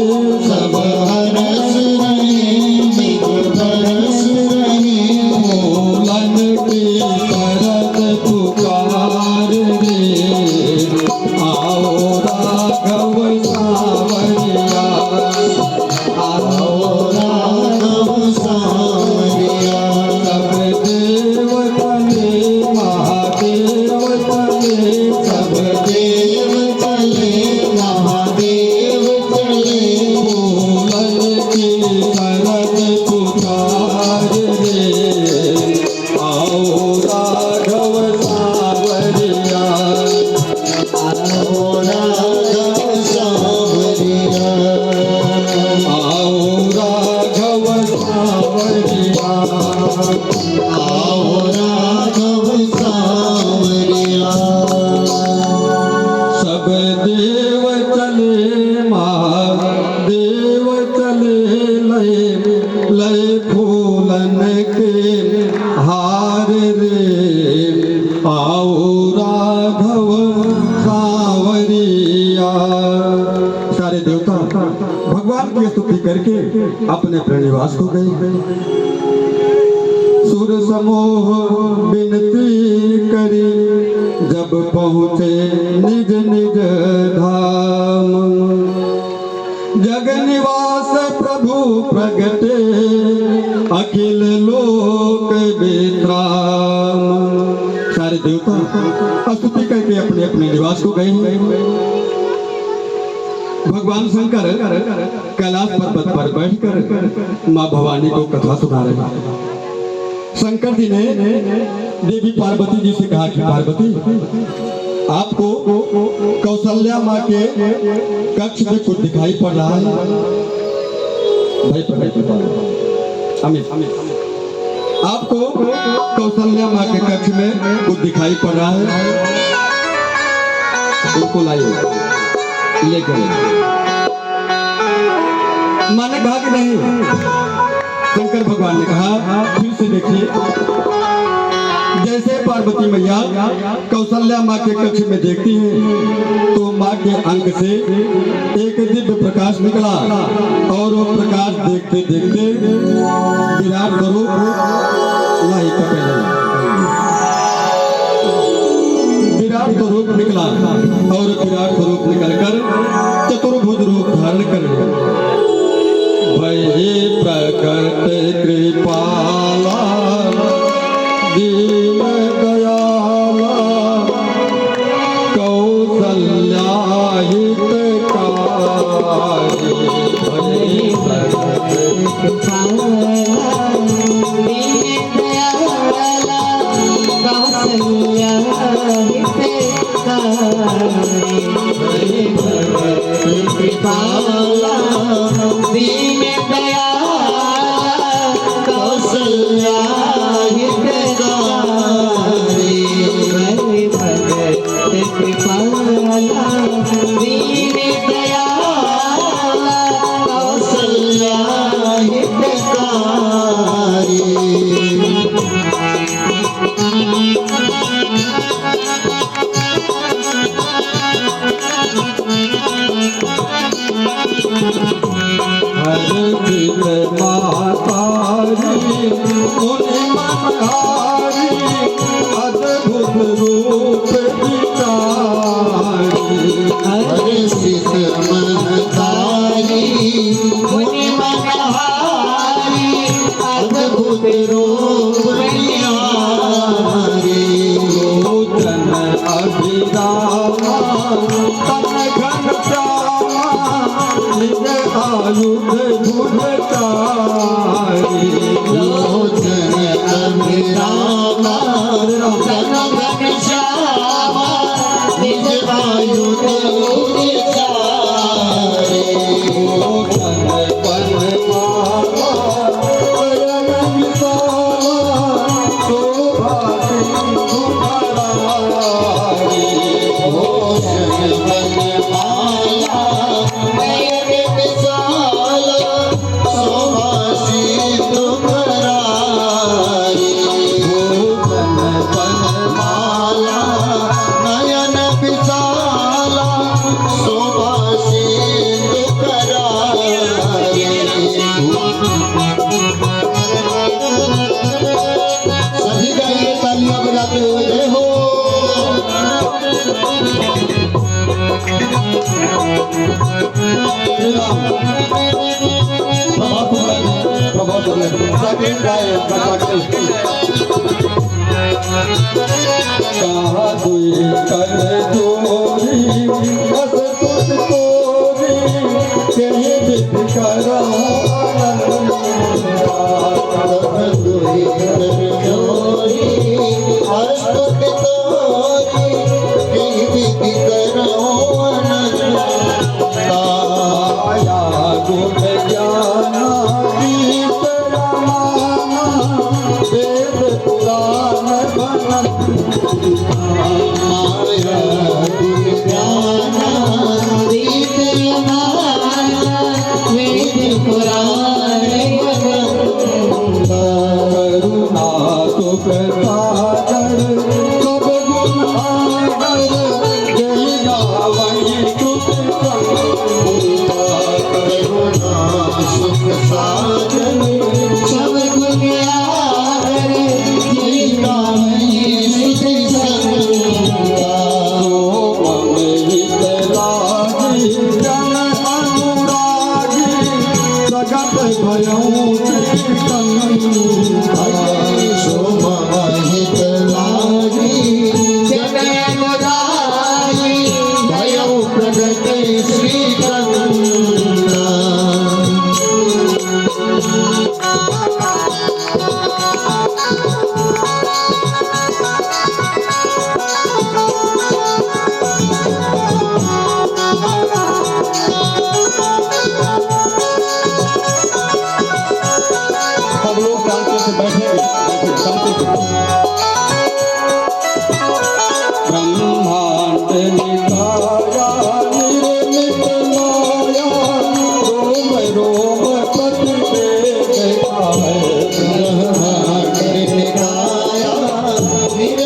सब हर्ष रहे मेघ बरस रहे। फूलन की परत पुकार रे, आओ राघव सावरिया। आओ राघव सावरिया। सब देव चले महादेव चले, सब देव चले महादेव चले, फूलन की परत पुकार रे, आओ राघव सावरिया। आओ राघव सावरिया। आओ राघव सावरिया। आओ राघव सावरिया। सब देव चले महादेव चले, लय लय फूलन के हार रे, आओ राघव सावरिया। सारे देवता भगवान की स्तुति करके अपने प्रणिवास को गए। सुर समूह विनती करी, जब पहुँचे निज निज धाम, जग निवास प्रभु प्रगटे अखिल लोक विश्राम। सारे देवता स्तुति करके अपने अपने निवास को गए। भगवान शंकर कैलाश पर्वत पर बैठकर माँ भवानी को कथा सुना रहे हैं। शंकर जी ने देवी पार्वती जी से कहा कि पार्वती, आपको कौशल्या माँ के कक्ष में कुछ दिखाई पड़ रहा है। अमित, आपको कौशल्या माँ के कक्ष में कुछ दिखाई पड़ रहा है। उनको लाइए लेकर माने कहा कि नहीं। शंकर भगवान ने कहा फिर से देखिए, जैसे पार्वती मैया कौशल्या माँ के कक्ष में देखती है तो माँ के अंक से एक दिव्य प्रकाश निकला और वो प्रकाश देखते देखते विराट स्वरूप वही विराट स्वरूप निकला और विराट स्वरूप निकलकर चतुर्भुज रूप धारण कर भय प्रकट कृपाला दीन दयाला कौशल्या हितकारी भय प्रकट Thank you.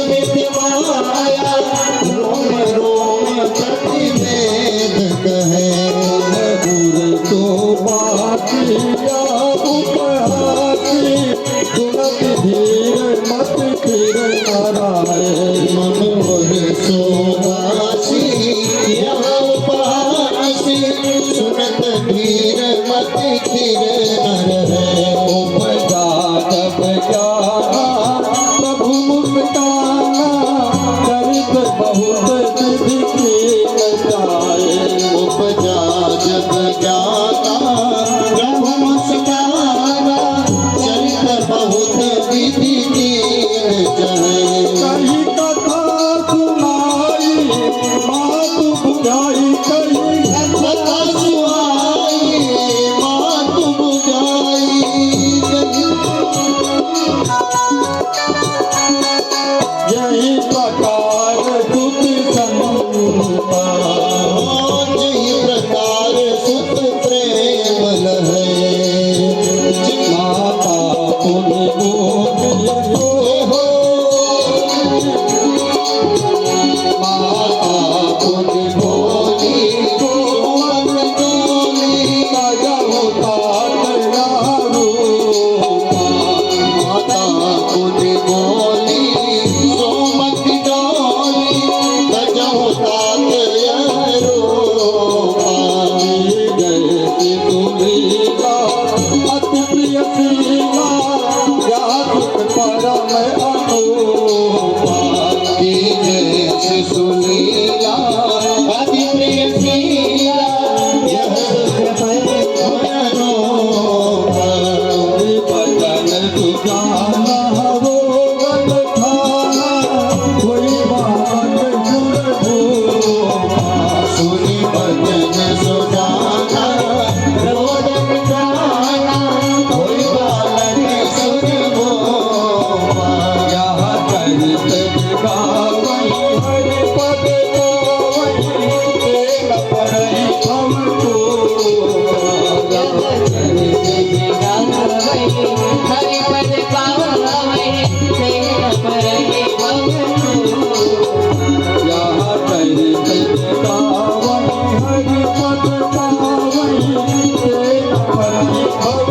मित माया रोम रोम प्रतिवेद कहे गुर तो बातिया उपहासी सुनत धीर मत फिर नारायण मनोहर सोवासी यहाँ उपहासी सुनत धीर मत फिर नर है उपजा जब जाना प्रभु मुस्काना चरित बहुत विधि कीन जाए उपजा जब जाता प्रभु मुस्काना चरित बहुत विधि कीन जाए कही कथा सुनाई बात बुझाई कही कथा सुहाई बात बुझाई यही प्रकार सुत संता यही प्रकार सुत प्रेम लहे माता पुनि गोपी हो माता पुनि बोली गोवन डोली माता पुनि बोली सोमति डोली गजहु तात रूपा अति प्रिय सीला या सुख परम अनुपा की जय सुलीला अति प्रिय शीला यह भजन सुजाना रोगन खाना कोई बात सुन भूपा सुनि भजन सुजाना रोदन गाना कोई बालक सुन भोपा यह चरित गावई हरि पद गावई तेल परई भव हरिपद पावै तेरा परहि भव यह चरित गावई हरि पद गावई तेल परई भव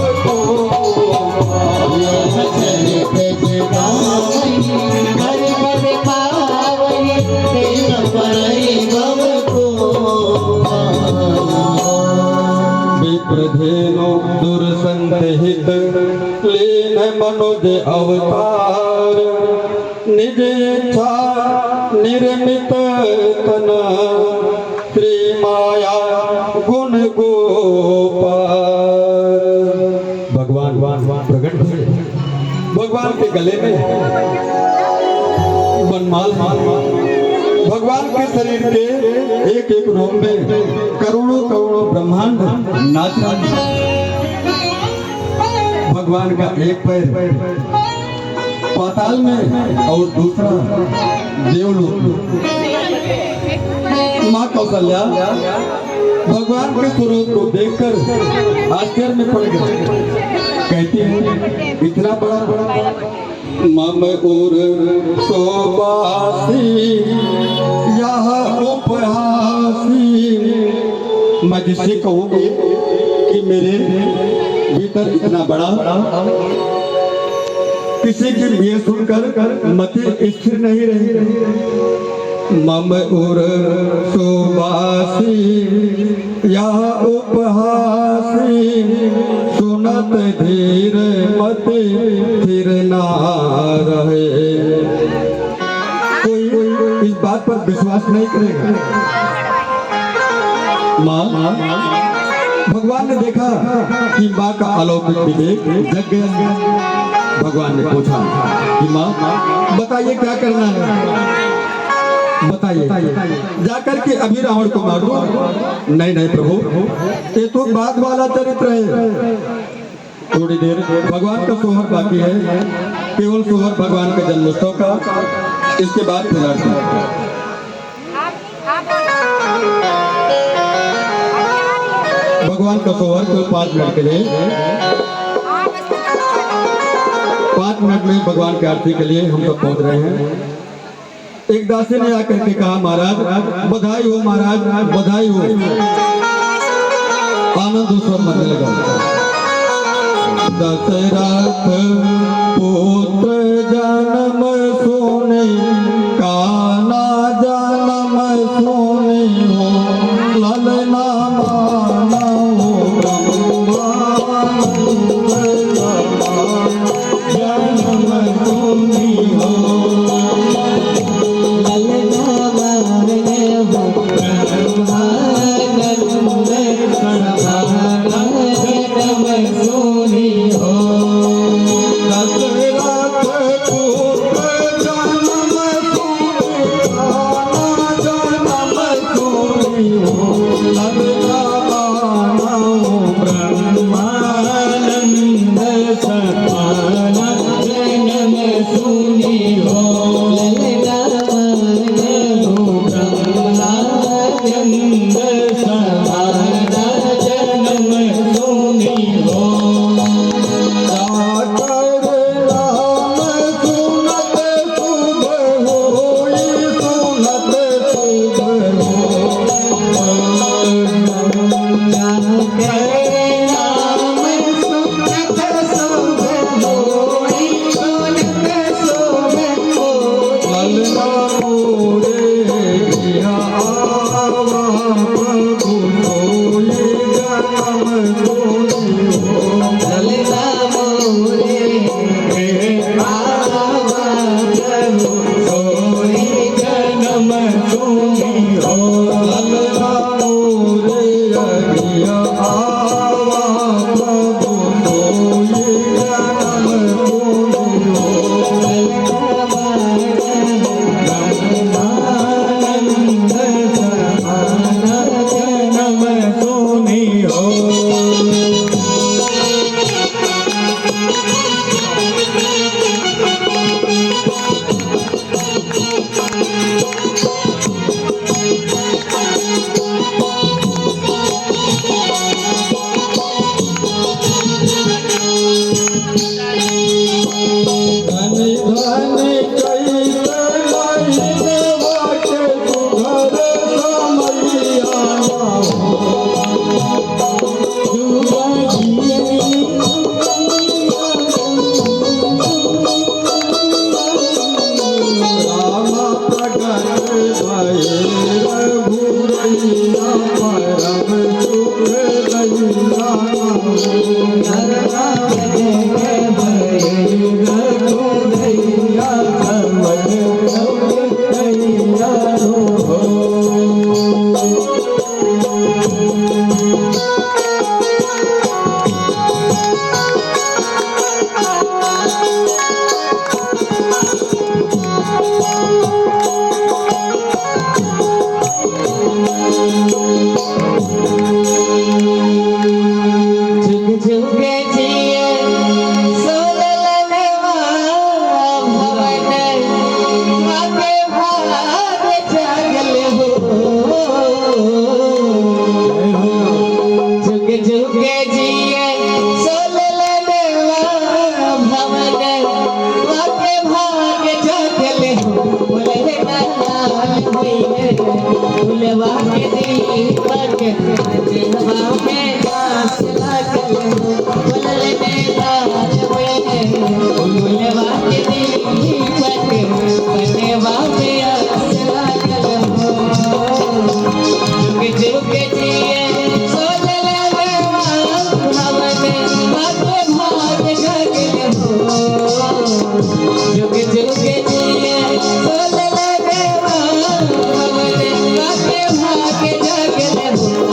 यह चरित गावई हरिपद पावै तेन परहि भव विप्रधेनु दुर्संहित लीन मनुज अवतार निज इच्छा निर्मित तन श्री माया गुण गोपाल भगवान प्रकट हुए भगवान के गले में बनमाल भगवान के शरीर के एक एक रोम में करोड़ों करोड़ों ब्रह्मांड नाच रहा है। भगवान का एक पैर पाताल में और दूसरा देवलोक में। माँ कौशल्या भगवान के स्वरूप को देखकर आश्चर्य में पड़ गई। कहती है इतना बड़ा मम उर शोभासी यह उपहासी। मैं जिससे कहूँगी कि मेरे भीतर इतना बड़ा किसी की ये सुनकर मति स्थिर नहीं रही। मम उर शोभासी यह उपहासी सुनत धीर मति फिर ना रहे। कोई इस बात पर विश्वास नहीं करेगा। माँ भगवान ने देखा कि माँ का अलौकिक विवेक जग गया। भगवान ने पूछा कि माँ बताइए क्या करना है, बताइए जाकर के अभी रावण को मार दो। नहीं प्रभु ये तो बाद वाला चरित्र है। थोड़ी देर भगवान का सोहर बाकी है, केवल सोहर भगवान के जन्मोत्सव का, इसके बाद फिर आरती। भगवान का सोहर केवल 5 मिनट के लिए, 5 मिनट में भगवान की आरती के लिए हम सब पहुंच रहे हैं। एक दासी ने आकर के कहा महाराज बधाई हो महाराज बधाई हो। आनंद उत्सव मनाने लगा। दशरथ पुत्र जन्म सुने काना जन्म सुने हो ललना मानो जन्म सुनी हो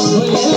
Hola.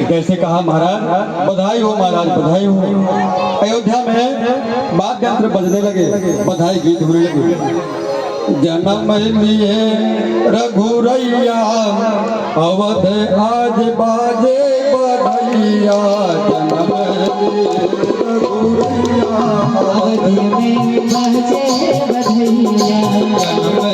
कैसे कहा महाराज, बधाई हो महाराज, बधाई हो। अयोध्या में वाद्य यंत्र बजने लगे, बधाई गीत होने लगे। जन्म लिए रघुरैया, अवध आज बाजे बधैया। जन्म लिए रघुरैया, अवधि में बजे